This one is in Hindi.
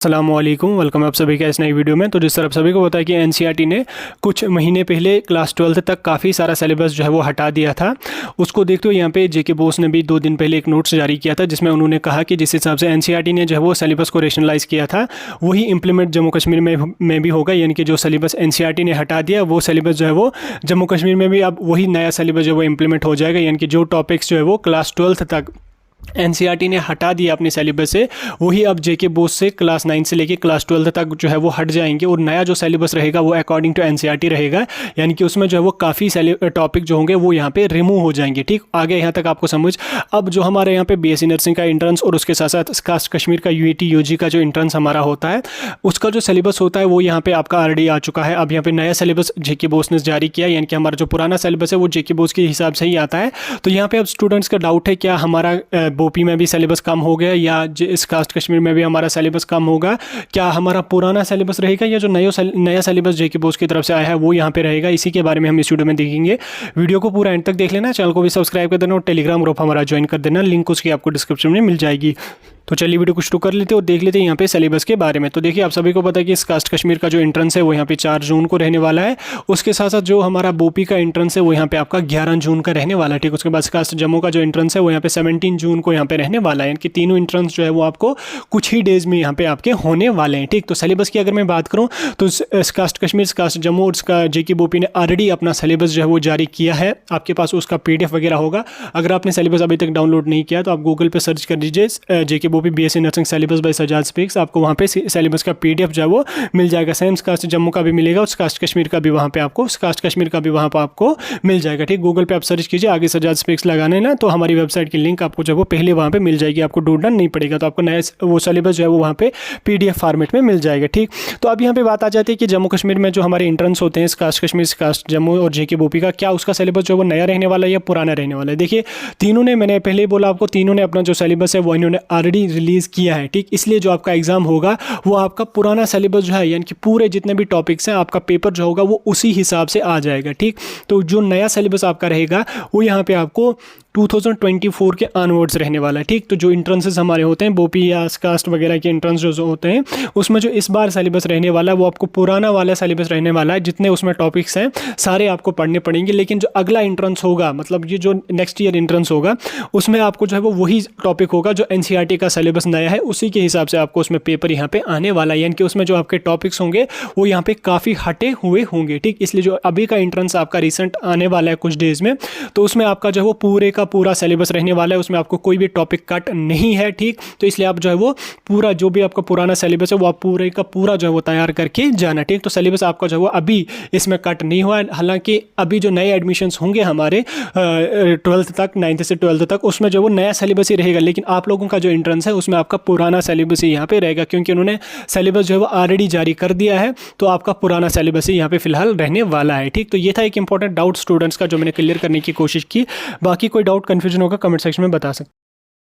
अस्सलामुअलैकुम, वेलकम आप सभी का इस नई वीडियो में। तो जिस तरह आप सभी को पता है कि एनसीईआरटी ने कुछ महीने पहले क्लास 12 तक काफ़ी सारा सिलेबस जो है वो हटा दिया था। उसको देखते हुए यहाँ पे जेके बोस ने भी 2 दिन पहले एक नोट्स जारी किया था, जिसमें उन्होंने कहा कि जिस हिसाब से एनसीईआरटी ने जो है वो सिलेबस को रेशनलाइज़ किया था वही इंप्लीमेंट जम्मू कश्मीर में भी होगा। यानी कि जो सिलेबस एनसीईआरटी ने हटा दिया वो सिलेबस जो है वो जम्मू कश्मीर में भी अब वही नया सिलेबस जो है वो इम्प्लीमेंट हो जाएगा। यानी कि जो टॉपिक्स जो है वो क्लास 12 तक एनसीईआरटी ने हटा दिया अपने सिलेबस से, वही अब जेके बोस से क्लास 9 से लेके क्लास 12 तक जो है वो हट जाएंगे और नया जो सिलेबस रहेगा वो अकॉर्डिंग टू एनसीईआरटी रहेगा। यानी कि उसमें जो है वो काफ़ी टॉपिक जो होंगे वो यहाँ पे रिमूव हो जाएंगे। ठीक, आगे यहाँ तक आपको समझ। अब जो हमारे यहाँ पे बीएससी नर्सिंग का एंट्रेंस और उसके साथ साथ कास्ट कश्मीर का यूईटी यूजी का जो एंट्रेंस हमारा होता है उसका जो सिलेबस होता है वो यहाँ पे आपका ऑलरेडी आ चुका है। अब यहाँ पे नया सिलेबस जेके बोस ने जारी किया, यानी कि हमारा जो पुराना सिलेबस है वो जेके बोस के हिसाब से ही आता है। तो यहाँ पे अब स्टूडेंट्स का डाउट है क्या हमारा बोपी में भी सिलेबस कम हो गया या इस कास्ट कश्मीर में भी हमारा सिलेबस कम होगा, क्या हमारा पुराना सिलेबस रहेगा या जो नया सिलेबस जेके बोस की तरफ से आया है वो यहाँ पे रहेगा। इसी के बारे में हम इस वीडियो में देखेंगे। वीडियो को पूरा एंड तक देख लेना, चैनल को भी सब्सक्राइब कर देना और टेलीग्राम ग्रुप हमारा ज्वाइन कर देना, लिंक उसकी आपको डिस्क्रिप्शन में मिल जाएगी। तो चलिए वीडियो को शुरू कर लेते हैं और देख लेते हैं यहाँ पे सिलेबस के बारे में। तो देखिए आप सभी को पता है कि इस कास्ट कश्मीर का जो एंट्रेंस है वो यहाँ पे 4 जून को रहने वाला है। उसके साथ साथ जो हमारा बोपी का एंट्रेंस है वो यहाँ पे आपका 11 जून का रहने वाला है। ठीक, उसके बाद कास्ट जम्मू का जो एंट्रेंस है वो यहाँ पे 17 जून को यहाँ पे रहने वाला है। यानी कि तीनों एंट्रेंस जो है वो आपको कुछ ही डेज में यहाँ पे आपके होने वाले हैं। ठीक, तो सिलेबस की अगर मैं बात करूँ तो कास्ट कश्मीर, कास्ट जम्मू और उसका जेके बोपी ने ऑलरेडी अपना सिलेबस जो है वो जारी किया है। आपके पास उसका PDF वगैरह होगा। अगर आपने सिलेबस अभी तक डाउनलोड नहीं किया तो आप गूगल पर सर्च कर दीजिए जेके बोपी BSc nursing syllabus by Sajad speaks, आपको वहाँ पे सिलेबस का PDF जो है वो मिल जाएगा। सेम कास्ट जम्मू का भी मिलेगा, उस कास्ट कश्मीर का भी वहाँ पे आपको, उस कास्ट कश्मीर का भी वहाँ पे आपको मिल जाएगा। ठीक, गूगल पे आप सर्च कीजिए, आगे सजाद स्पीक्स लगाने ना तो हमारी वेबसाइट की लिंक आपको जो है वो पहले वहाँ पे मिल जाएगी, आपको ढूंढना नहीं पड़ेगा। तो आपको नया वो सिलेबस जो है वो वहाँ पे PDF फॉर्मेट में मिल जाएगा। ठीक, तो अब यहाँ पे बात आ जाती है कि जम्मू कश्मीर में जो हमारे एंट्रेंस होते हैं इस कास्ट कश्मीर, कास्ट जम्मू और जेके बोपी का, क्या उसका सिलेबस जो है वो नया रहने वाला है या पुराना रहने वाला है। देखिए तीनों ने, मैंने पहले ही बोला आपको, तीनों ने अपना जो सिलेबस है वो इन्होंने ऑलरेडी रिलीज किया है। ठीक, इसलिए जो आपका एग्जाम होगा वो आपका पुराना सिलेबस जो है, यानी कि पूरे जितने भी टॉपिक्स हैं आपका पेपर जो होगा वो उसी हिसाब से आ जाएगा। ठीक, तो जो नया सिलेबस आपका रहेगा वो यहाँ पे आपको 2024 के ऑनवर्ड्स रहने वाला है। ठीक, तो जो एंट्रेंसेस हमारे होते हैं बोपी या कास्ट वगैरह के एंट्रेंस जो होते हैं उसमें जो इस बार सिलेबस रहने वाला है वो आपको पुराना वाला सिलेबस रहने वाला है। जितने उसमें टॉपिक्स हैं सारे आपको पढ़ने पड़ेंगे, लेकिन जो अगला एंट्रेंस होगा, मतलब ये जो नेक्स्ट ईयर एंट्रेंस होगा उसमें आपको जो है वो वही टॉपिक होगा जो एनसीईआरटी का सिलेबस नया है, उसी के हिसाब से आपको उसमें पेपर यहाँ पे आने वाला है। यानी कि उसमें जो आपके टॉपिक्स होंगे वो यहाँ पे काफ़ी हटे हुए होंगे। ठीक, इसलिए जो अभी का एंट्रेंस आपका रिसेंट आने वाला है कुछ डेज में, तो उसमें आपका जो है वो पूरे का पूरा सिलेबस रहने वाला है, उसमें आपको कोई भी टॉपिक कट नहीं है। ठीक, तो इसलिए आप जो है वो पूरा जो भी आपका पुराना सिलेबस है वो आप पूरे का पूरा जो है वो तैयार करके जाना। ठीक, तो सिलेबस आपका जो है वो अभी इसमें कट नहीं हुआ है। हालांकि अभी जो नए एडमिशन्स होंगे हमारे 12th तक, 9th से 12th तक, उसमें जो वो नया सिलेबस ही रहेगा, लेकिन आप लोगों का जो एंट्रेंस है उसमें आपका पुराना सिलेबस ही यहाँ पे रहेगा, क्योंकि उन्होंने सिलेबस जो है वो ऑलरेडी जारी कर दिया है। तो आपका पुराना सिलेबस ही यहाँ पे फिलहाल रहने वाला है। ठीक, तो ये था एक इंपॉर्टेंट डाउट स्टूडेंट्स का जो मैंने क्लियर करने की कोशिश की। बाकी कोई डाउट कन्फ्यूजन होगा कमेंट सेक्शन में बता सकते हैं।